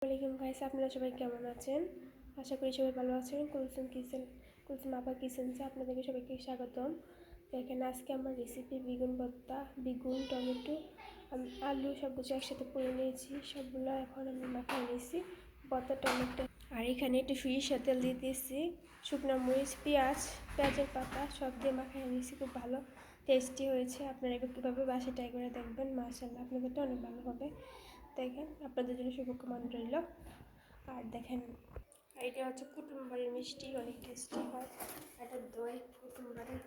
ওয়ালাইকুম গাইস, আপনারা সবাই কেমন আছেন? আশা করি সবাই ভালো আছেন। কুলসুম আপা কিচেন্সে আপনাদেরকে সবাইকে স্বাগতম। দেখেন আজকে আমার রেসিপি বেগুন ভর্তা, বেগুন, টমেটো, আলু সব কিছু একসাথে করে নিয়েছি। সবগুলো এখন আমি মাখিয়ে নিয়েছি ভর্তা, টমেটো। আর এখানে একটু সরিষার তেল দিয়ে দিয়েছি, শুকনো মরিচ, পেঁয়াজের পাতা সব দিয়ে মাখিয়ে নিয়েছি। খুব ভালো টেস্টি হয়েছে। আপনারা কীভাবে বাসায় ট্রাই করে দেখবেন, মাশাআল্লাহ আপনাদেরটা অনেক ভালো হবে। দেখেন আপনাদের জন্য শুভকামনা রইল। আর দেখেন এটা হচ্ছে কুটুমবাড়ির মিষ্টি, অনেক টেস্টি হয়। এটা দই কুটুমবাড়ির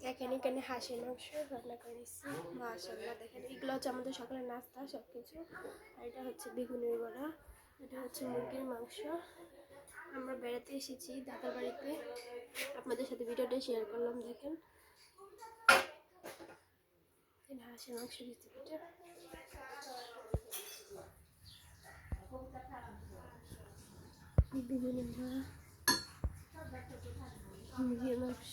দেখেন এখানে হাঁসের মাংস রান্না করে নিচ্ছি, মাশাআল্লাহ। দেখেন এগুলো হচ্ছে আমাদের সকালের নাস্তা সব কিছু। আর এটা হচ্ছে বেগুনের বড়া, এটা হচ্ছে মুরগির মাংস। আমরা বেড়াতে এসেছি দাদার বাড়িতে, আপনাদের সাথে ভিডিওটা শেয়ার করলাম। দেখেন হাঁসের মাংস রেসিপিটা। বেগুনের বড়া, মুরগির মাংস।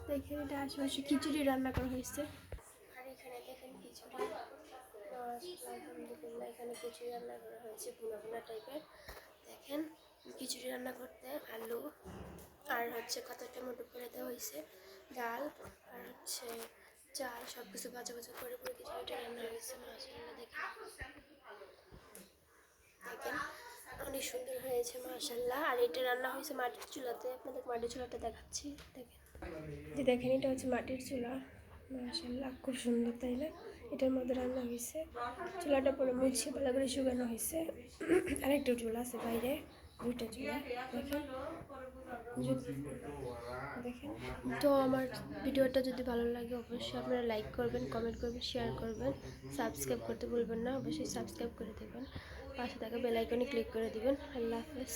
দেখেন এটা আশেপাশে খিচুড়ি রান্না করা হয়েছে। আর এখানে দেখেন খিচুড়ি, আলহামদুলিল্লাহ এখানে খিচুড়ি রান্না করা হয়েছে ভুনা ভুনা টাইপের। দেখেন খিচুড়ি রান্না করতে আলু আর হচ্ছে কত টমেটো করে দেওয়া হয়েছে, ডাল আর হচ্ছে চাল সব কিছু ভাজা ভাজা করে পুরো খিচুড়িটা রান্না হয়েছে। মাশাআল্লাহ দেখেন অনেক সুন্দর হয়েছে মাশাআল্লাহ। আর এটা রান্না হয়েছে মাটির চুলাতে, আপনাদের মাটির চুলাটা দেখাচ্ছি। দেখেন এটা হচ্ছে মাটির চুলা, মাশাআল্লাহ খুব সুন্দর, তাই না? এটার মধ্যে রান্না হয়েছে, চুলাটা পরে মুছে ভালো করে শুকানো হয়েছে। আরেকটা চুলা আছে বাইরে, দুইটা চুলা। দেখেন তো আমার ভিডিওটা যদি ভালো লাগে অবশ্যই আপনারা লাইক করবেন, কমেন্ট করবেন, শেয়ার করবেন, সাবস্ক্রাইব করতে ভুলবেন না। অবশ্যই সাবস্ক্রাইব করে দেবেন, পাশে থাকা বেল আইকনে ক্লিক করে দেবেন। আল্লাহ হাফেজ।